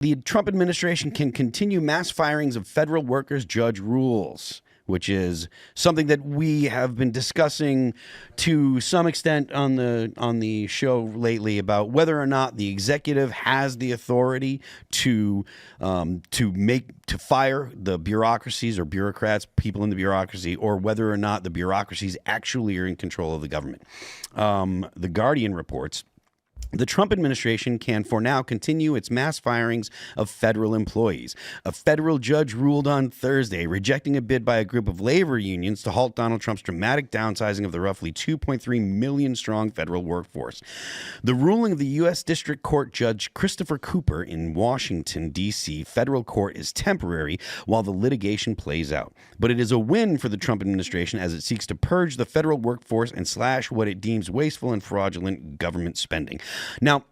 The Trump administration can continue mass firings of federal workers, judge rules, which is something that we have been discussing to some extent on the show lately about whether or not the executive has the authority to fire the bureaucracies or bureaucrats, people in the bureaucracy, or whether or not the bureaucracies actually are in control of the government. The Guardian reports the Trump administration can, for now, continue its mass firings of federal employees. A federal judge ruled on Thursday, rejecting a bid by a group of labor unions to halt Donald Trump's dramatic downsizing of the roughly 2.3 million strong federal workforce. The ruling of the U.S. District Court Judge Christopher Cooper in Washington, D.C. federal court is temporary while the litigation plays out. But it is a win for the Trump administration as it seeks to purge the federal workforce and slash what it deems wasteful and fraudulent government spending. Now,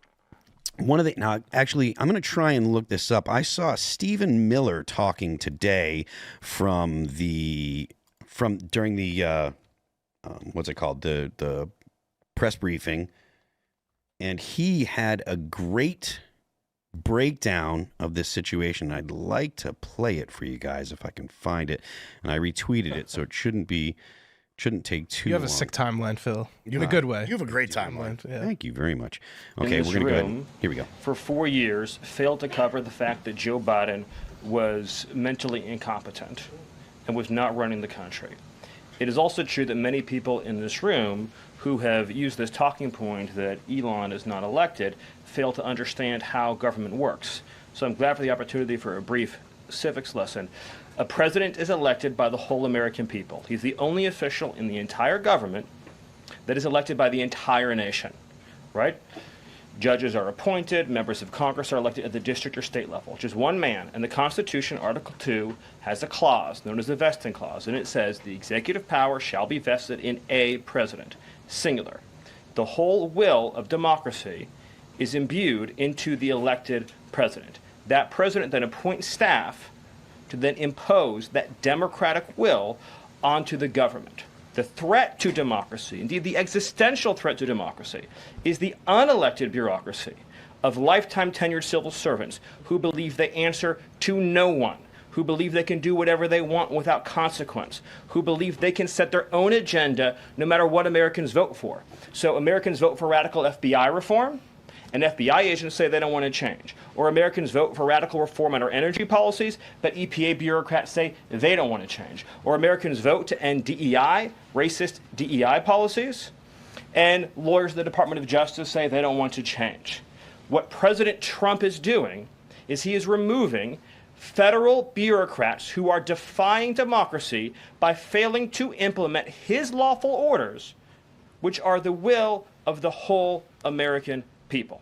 actually, I'm going to try and look this up. I saw Stephen Miller talking today during the what's it called, the press briefing, and he had a great breakdown of this situation. I'd like to play it for you guys if I can find it, and I retweeted it, so it shouldn't take too long. You have a sick timeline, Phil. In a good way. You have a great timeline. Yeah. Thank you very much. Okay, we're going to go ahead. Here we go. For 4 years, failed to cover the fact that Joe Biden was mentally incompetent and was not running the country. It is also true that many people in this room who have used this talking point that Elon is not elected fail to understand how government works. So I'm glad for the opportunity for a brief civics lesson. A president is elected by the whole American people. He's the only official in the entire government that is elected by the entire nation, right? Judges are appointed, members of Congress are elected at the district or state level, just one man. And the Constitution, Article 2, has a clause known as the vesting clause, and it says the executive power shall be vested in a president, singular. The whole will of democracy is imbued into the elected president. That president then appoints staff to then impose that democratic will onto the government. The threat to democracy, indeed the existential threat to democracy, is the unelected bureaucracy of lifetime tenured civil servants who believe they answer to no one, who believe they can do whatever they want without consequence, who believe they can set their own agenda no matter what Americans vote for. So Americans vote for radical FBI reform, and FBI agents say they don't want to change. Or Americans vote for radical reform on our energy policies, but EPA bureaucrats say they don't want to change. Or Americans vote to end DEI, racist DEI policies, and lawyers in the Department of Justice say they don't want to change. What President Trump is doing is he is removing federal bureaucrats who are defying democracy by failing to implement his lawful orders, which are the will of the whole American people.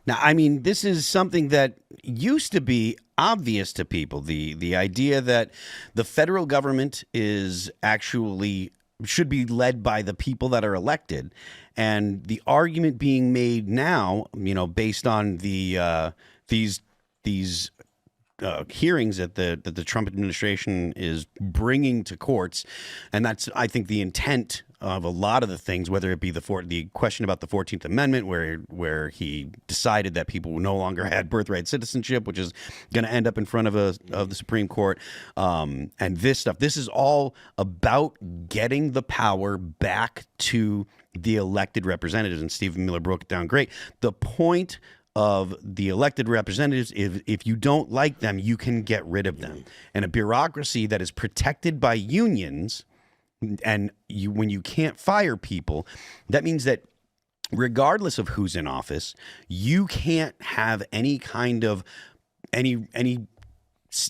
Now, I mean, this is something that used to be obvious to people. The idea that the federal government is actually should be led by the people that are elected, and the argument being made now, based on the these hearings that the Trump administration is bringing to courts, and that's, I think, the intent of a lot of the things, whether it be the question about the 14th Amendment, where he decided that people no longer had birthright citizenship, which is going to end up in front of the Supreme Court, and this stuff. This is all about getting the power back to the elected representatives, and Stephen Miller broke it down great. The point of the elected representatives, if you don't like them, you can get rid of them. And a bureaucracy that is protected by unions, and when you can't fire people, that means that regardless of who's in office, you can't have any kind of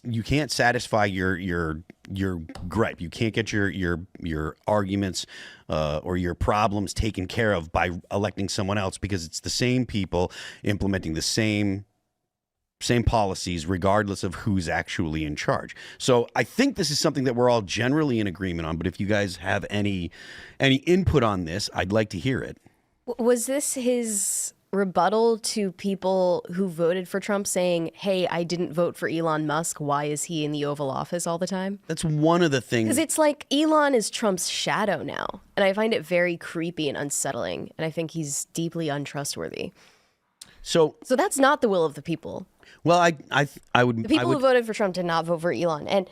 you can't satisfy your gripe. You can't get your arguments or your problems taken care of by electing someone else, because it's the same people implementing the same policies regardless of who's actually in charge. So I think this is something that we're all generally in agreement on, but if you guys have any input on this, I'd like to hear it. Was this his rebuttal to people who voted for Trump saying, hey, I didn't vote for Elon Musk, why is he in the Oval Office all the time? That's one of the things. Because it's like Elon is Trump's shadow now. And I find it very creepy and unsettling. And I think he's deeply untrustworthy. So that's not the will of the people. well, I would The people I would, who voted for Trump did not vote for Elon. And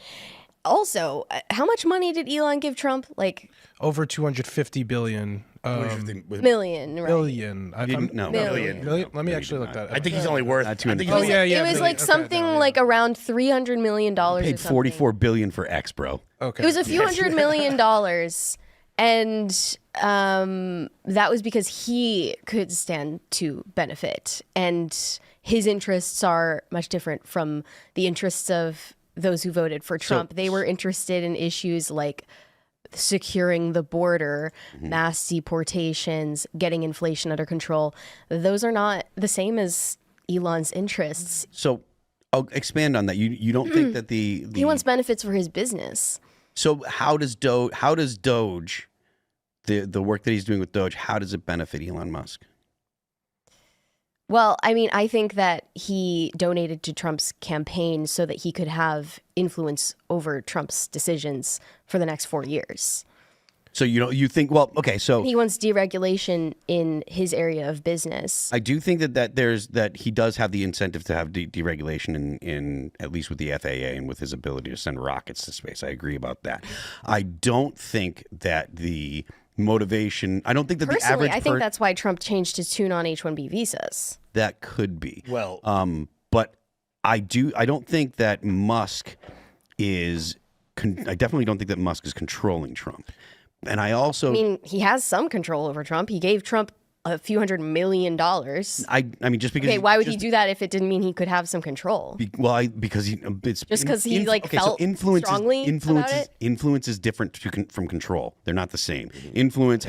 also, how much money did Elon give Trump? Like Over 250 billion. million, right? Billion. no Million. Million? Let me actually look that up. I think he's only worth. I think he's Oh, only, yeah, yeah. It was million. like Okay, something like around $300 million. paid $44 billion for X, bro. Okay. It was a few $100 million, and that was because he could stand to benefit, and his interests are much different from the interests of those who voted for Trump. They were interested in issues like securing the border, mass deportations, getting inflation under control. Those are not the same as Elon's interests. So I'll expand on that. You don't think that the He wants benefits for his business. So how does Doge, the work that he's doing with Doge, how does it benefit Elon Musk? Well, I mean, I think that he donated to Trump's campaign so that he could have influence over Trump's decisions for the next 4 years. So you think, well, okay, so He wants deregulation in his area of business. I do think that he does have the incentive to have deregulation in at least with the FAA and with his ability to send rockets to space. I agree about that. I don't think that the motivation. I don't think that the Personally, average. I think that's why Trump changed his tune on H-1B visas. That could be. well, But I don't think that Musk is. I definitely don't think that Musk is controlling Trump. And I also. I mean, he has some control over Trump. He gave Trump a few $100 million. I mean, just because. Okay, why would he do that if it didn't mean he could have some control? Because it's Just 'cause he, like, felt influence strongly about it? Influence is different from control. They're not the same. Influence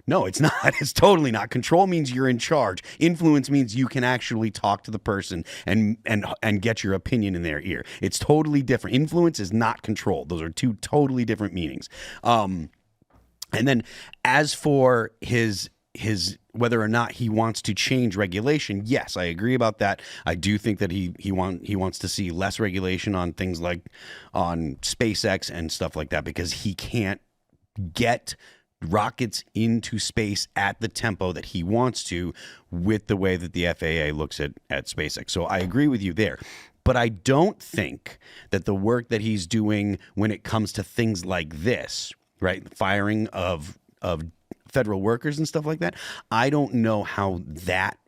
no, it's not. It's totally not. Control means you're in charge. Influence means you can actually talk to the person and get your opinion in their ear. It's totally different. Influence is not control. Those are two totally different meanings. And then as for his whether or not he wants to change regulation, yes, I agree about that. I do think that he wants to see less regulation on things like on SpaceX and stuff like that, because he can't get rockets into space at the tempo that he wants to with the way that the FAA looks at SpaceX. So I agree with you there. But I don't think that the work that he's doing when it comes to things like this, right, firing of federal workers and stuff like that, I don't know how that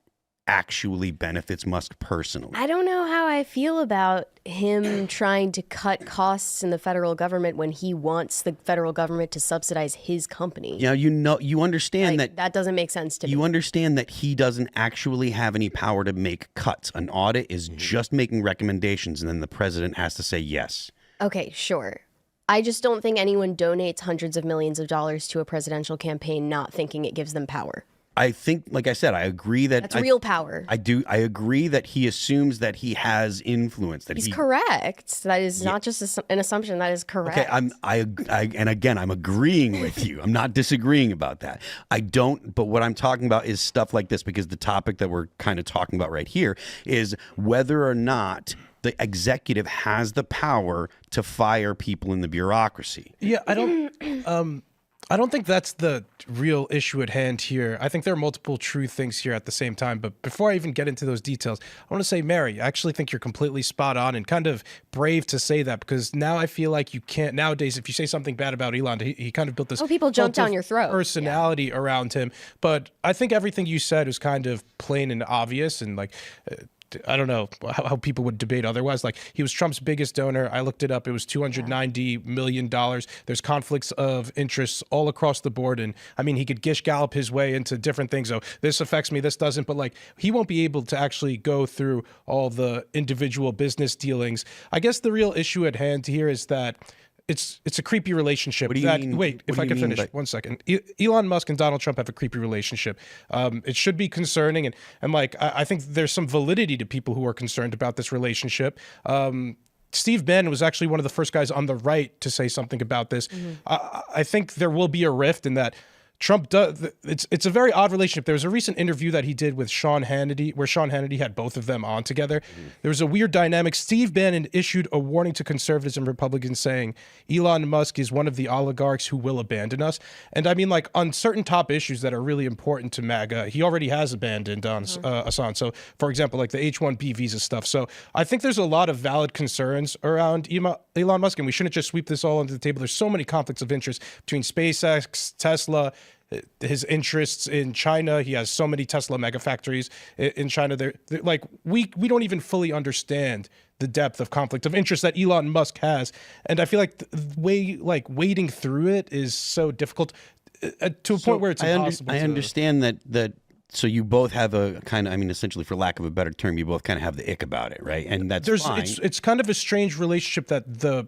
actually benefits Musk personally. I don't know how I feel about him trying to cut costs in the federal government when he wants the federal government to subsidize his company. You understand Like, that doesn't make sense to me. You understand that he doesn't actually have any power to make cuts. An audit is just making recommendations, and then the president has to say yes. Okay, sure. I just don't think anyone donates hundreds of millions of dollars to a presidential campaign not thinking it gives them power. I think, like I said, I agree that That's real power. I agree that he assumes that he has influence. That He's correct. That is not just an assumption. That is correct. Okay, and again, I'm agreeing with you. I'm not disagreeing about that. But what I'm talking about is stuff like this, because the topic that we're kind of talking about right here is whether or not the executive has the power to fire people in the bureaucracy. Yeah, I don't think that's the real issue at hand here. I think there are multiple true things here at the same time. But before I even get into those details, I want to say, Mary, I actually think you're completely spot on and kind of brave to say that, because now I feel like you can't nowadays, if you say something bad about Elon, he kind of built this people jump down your throat. personality around him. But I think everything you said is kind of plain and obvious, and like I don't know how people would debate otherwise. Like, he was Trump's biggest donor. I looked it up. It was $290 million. There's conflicts of interests all across the board. And I mean, he could gish gallop his way into different things. Oh, this affects me, this doesn't. But like, he won't be able to actually go through all the individual business dealings. I guess the real issue at hand here is that it's a creepy relationship. What do you mean? Wait, if What I do you can mean finish by- 1 second. Elon Musk and Donald Trump have a creepy relationship. It should be concerning, and like I think there's some validity to people who are concerned about this relationship. Steve Bannon was actually one of the first guys on the right to say something about this. I think there will be a rift in that Trump does. It's a very odd relationship. There was a recent interview that he did with Sean Hannity, where Sean Hannity had both of them on together. There was a weird dynamic. Steve Bannon issued a warning to conservatives and Republicans, saying Elon Musk is one of the oligarchs who will abandon us. And I mean, like on certain top issues that are really important to MAGA, he already has abandoned on Assange. So, for example, like the H-1B visa stuff. So I think there's a lot of valid concerns around Elon Musk, and we shouldn't just sweep this all onto the table. There's so many conflicts of interest between SpaceX, Tesla, his interests in China. He has so many Tesla mega factories in China. They're like we don't even fully understand the depth of conflict of interest that Elon Musk has, and I feel like wading through it is so difficult to a point where it's impossible. I understand that. So you both have a kind of, I mean, essentially, for lack of a better term, you both kind of have the ick about it, right? And that's fine. It's kind of a strange relationship that the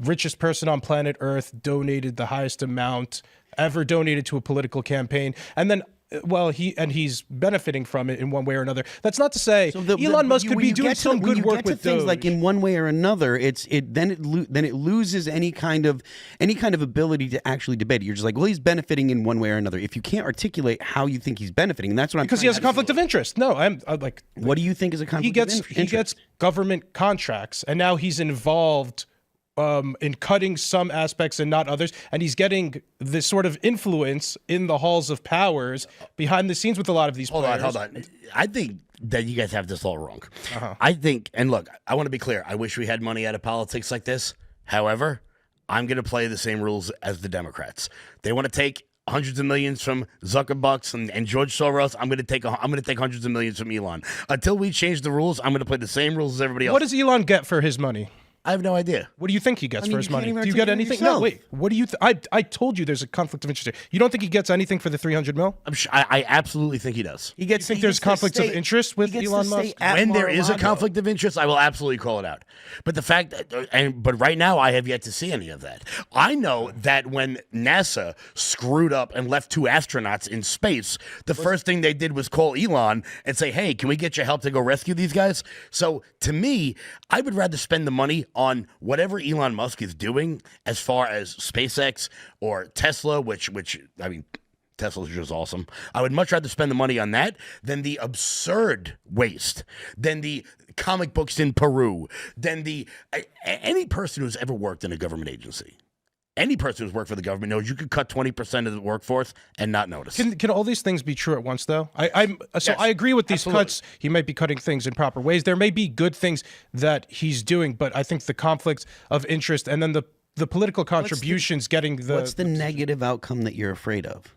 richest person on planet Earth donated the highest amount ever donated to a political campaign, and then he's benefiting from it in one way or another. That's not to say Elon Musk could be doing some good work with things Doge. like in one way or another. Then it loses any kind of ability to actually debate it. You're just like, well, he's benefiting in one way or another. If you can't articulate how you think he's benefiting, and that's what I'm because he has a conflict of interest. No, I'm like, what do you think is a conflict of interest? He gets government contracts, and now he's involved in cutting some aspects and not others, and he's getting this sort of influence in the halls of powers behind the scenes with a lot of these players. Hold on. I think that you guys have this all wrong. I think, and look, I want to be clear. I wish we had money out of politics like this. However, I'm going to play the same rules as the Democrats. They want to take hundreds of millions from Zuckerbucks and George Soros. I'm going to take hundreds of millions from Elon. Until we change the rules, I'm going to play the same rules as everybody else. What does Elon get for his money? I have no idea. What do you think he gets for his money? can't even Do you get articulate anything? yourself. No, wait. What do you? I told you there's a conflict of interest here. You don't think he gets anything for the 300 mil? I'm sure, I absolutely think he does. He gets. You think he there's gets to conflicts of stay- interest with he gets to Elon stay Musk? at When there is a Mar-a-Lago. conflict of interest, I will absolutely call it out. But the fact, but right now, I have yet to see any of that. I know that when NASA screwed up and left 2 astronauts in space, the first thing they did was call Elon and say, "Hey, can we get your help to go rescue these guys?" So to me, I would rather spend the money on whatever Elon Musk is doing as far as SpaceX or Tesla, which I mean, Tesla's just awesome. I would much rather spend the money on that than the absurd waste, than the comic books in Peru, than any person who's ever worked in a government agency. Any person who's worked for the government knows you could cut 20% of the workforce and not notice. Can all these things be true at once, though? I agree with these cuts. He might be cutting things in proper ways. There may be good things that he's doing, but I think the conflicts of interest and then the political contributions getting the What's the negative outcome that you're afraid of?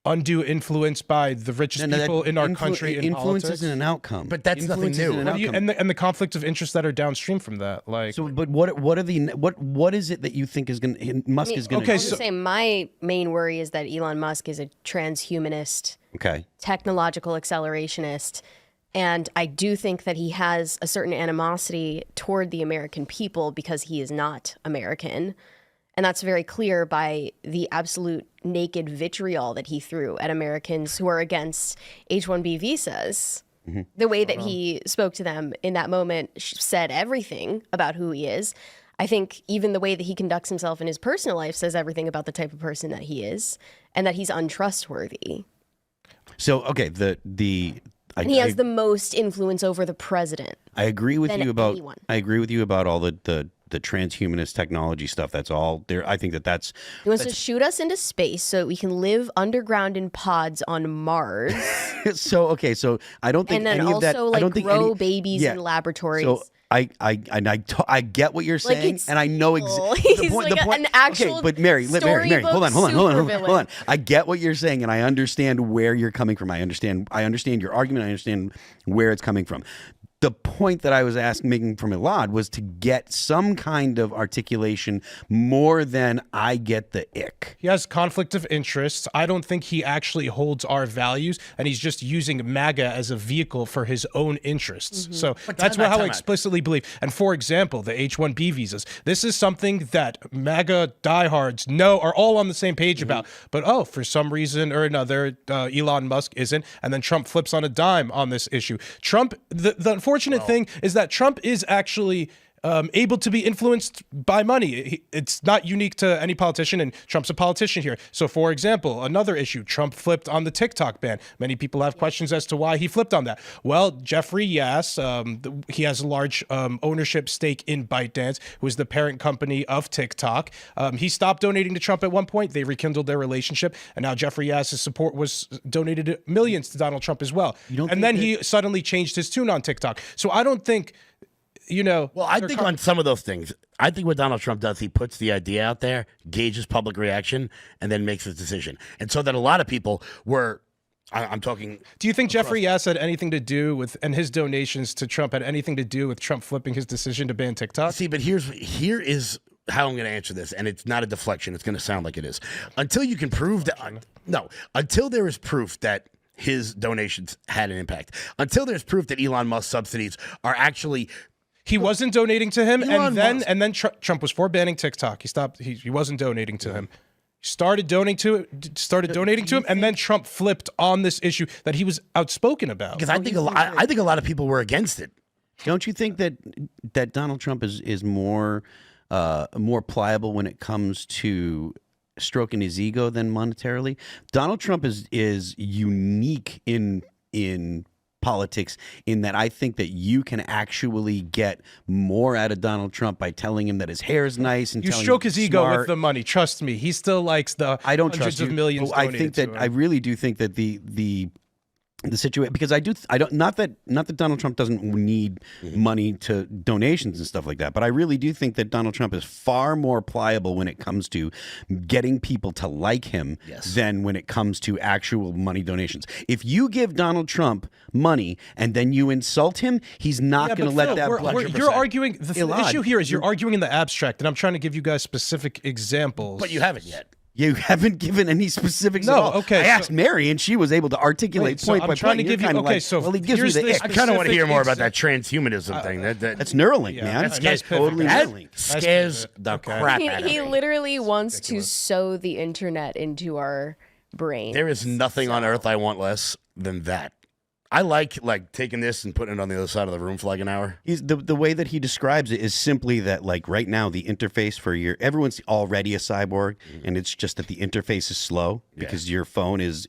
undue influence by the richest people in our country in influence politics. isn't an outcome, But that's nothing Influence isn't new. an What do you- outcome. and the conflict of interest that are downstream from that, like. So, but what is it that you think is going to Musk is going to? okay, I'll so- just say my main worry is that Elon Musk is a transhumanist, Okay. technological accelerationist. And I do think that he has a certain animosity toward the American people because he is not American. And that's very clear by the absolute naked vitriol that he threw at Americans who are against H-1B visas. The way that he spoke to them in that moment said everything about who he is. I think even the way that he conducts himself in his personal life says everything about the type of person that he is and that he's untrustworthy. So okay, And he has the most influence over the president. I agree with than you about anyone. I agree with you about all the transhumanist technology stuff. That's all there. I think that's He wants to shoot us into space so that we can live underground in pods on Mars. so okay. So I don't think And then any of that. also I like don't think grow any, babies yeah. in laboratories. So I get what you're saying, it's and I know evil. exactly He's like an actual Okay, but Mary, hold on. storybook Hold on. I get what you're saying, and I understand where you're coming from. I understand your argument. I understand where it's coming from. The point that I was making from Elaad was to get some kind of articulation more than I get the ick. He has conflict of interests. I don't think he actually holds our values, and he's just using MAGA as a vehicle for his own interests. So that's how I explicitly believe. And for example, the H-1B visas. This is something that MAGA diehards know are all on the same page about. But for some reason or another, Elon Musk isn't, and then Trump flips on a dime on this issue. Trump, the unfortunate thing is that Trump is actually able to be influenced by money. It's not unique to any politician, and Trump's a politician here. So, for example, another issue, Trump flipped on the TikTok ban. Many people have questions as to why he flipped on that. Well, Jeffrey Yass, he has a large ownership stake in ByteDance, who is the parent company of TikTok. He stopped donating to Trump at one point. They rekindled their relationship, and now Jeffrey Yass's support was donated millions to Donald Trump as well. And then he suddenly changed his tune on TikTok. So I don't think... Well, I think on some of those things, I think what Donald Trump does, he puts the idea out there, gauges public reaction, and then makes his decision. And so that a lot of people were, I'm talking. Do you think Jeffrey Yass had anything to do with, and his donations to Trump had anything to do with Trump flipping his decision to ban TikTok? See, but here is how I'm going to answer this, and it's not a deflection. It's going to sound like it is. Until you can prove that, until there is proof that his donations had an impact, until there's proof that Elon Musk's subsidies are actually. He wasn't donating to him, and then Trump was for banning TikTok. He stopped. He wasn't donating to him. He started donating to him, and then Trump flipped on this issue that he was outspoken about. Because I think a lot of people were against it. Don't you think that Donald Trump is more pliable when it comes to stroking his ego than monetarily? Donald Trump is unique in politics in that I think that you can actually get more out of Donald Trump by telling him that his hair is nice and you telling stroke him his ego smart. with the money. Trust me, he still likes the I don't hundreds trust you. of millions. I think that I really do think that the situation, because I don't not that Donald Trump doesn't need money to donations and stuff like that, but I really do think that Donald Trump is far more pliable when it comes to getting people to like him than when it comes to actual money donations. If you give Donald Trump money and then you insult him, he's not going to let that. You're arguing. The issue here is you're arguing in the abstract, and I'm trying to give you guys specific examples. But you haven't yet. You haven't given any specifics No, at all. okay, I asked Mary, and she was able to articulate point by point. Give you. Okay, so well, he gives me the. I kind of want to hear more about that transhumanism thing. That's Neuralink, man. That scares totally Neuralink. Scares the crap out of me. He literally wants to sew the internet into our brains. There is nothing on earth I want less than that. I like taking this and putting it on the other side of the room for like an hour. The way that he describes it is simply that, like, right now the interface for everyone's already a cyborg, and it's just that the interface is slow because your phone is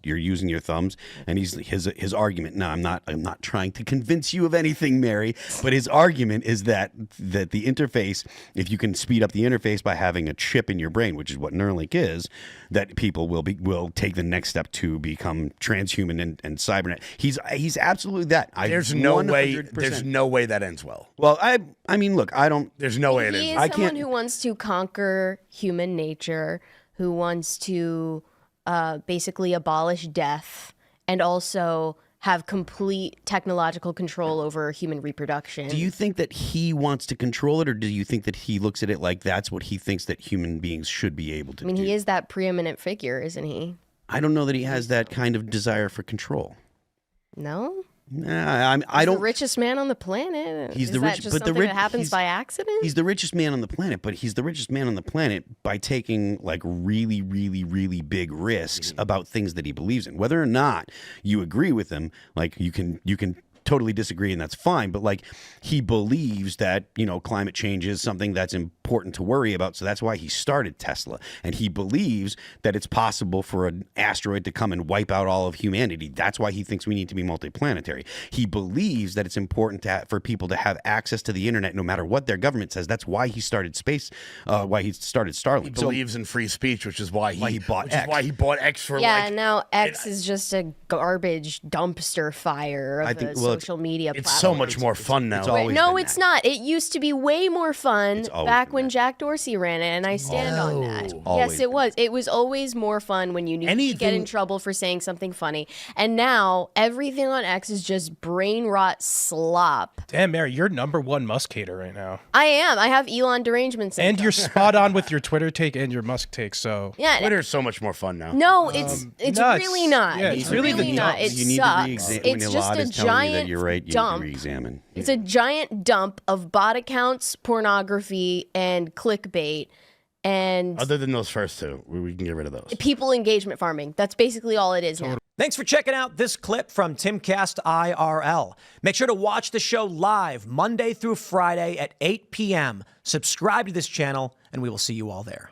you're using your thumbs. And his argument. No, I'm not trying to convince you of anything, Mary, but his argument is that the interface, if you can speed up the interface by having a chip in your brain, which is what Neuralink is, that people will take the next step to become transhuman and cybernet. He's absolutely that. There's no way that ends well. Well, I mean, look, I don't. There's no way it ends. He is someone who wants to conquer human nature, who wants to basically abolish death, and also have complete technological control over human reproduction. Do you think that he wants to control it, or do you think that he looks at it like that's what he thinks that human beings should be able to do? I mean, he is that preeminent figure, isn't he? I don't know that he has that kind of desire for control. No? Nah, He's the richest man on the planet. He's the richest, but something that happens by accident? He's the richest man on the planet, but he's the richest man on the planet by taking like really, really, really big risks about things that he believes in. Whether or not you agree with him, like you can totally disagree, and that's fine, but like he believes that, you know, climate change is something that's important to worry about, so that's why he started Tesla. And he believes that it's possible for an asteroid to come and wipe out all of humanity. That's why he thinks we need to be multiplanetary. He believes that it's important for people to have access to the internet no matter what their government says. That's why he started why he started Starlink. He believes in free speech, which is why he bought X. Why he bought X for now X is just a garbage dumpster fire of social media It's platform. so much more fun now. It's not. It used to be way more fun back when Jack Dorsey ran it, and I stand on that. Yes, it was. It was always more fun when you knew to get in trouble for saying something funny. And now everything on X is just brain rot slop. Damn, Mary, you're #1 Musk hater right now. I am. I have Elon derangement syndrome. And you're spot on with your Twitter take and your Musk take. So yeah, Twitter's so much more fun now. No, it's really not. Yeah, it's really not. It you sucks. Need to it's just a giant dump. Re-examine. It's a giant dump of bot accounts, pornography, and clickbait. And other than those first two, we can get rid of those. People engagement farming. That's basically all it is now. Thanks for checking out this clip from Timcast IRL. Make sure to watch the show live Monday through Friday at 8 p.m. Subscribe to this channel, and we will see you all there.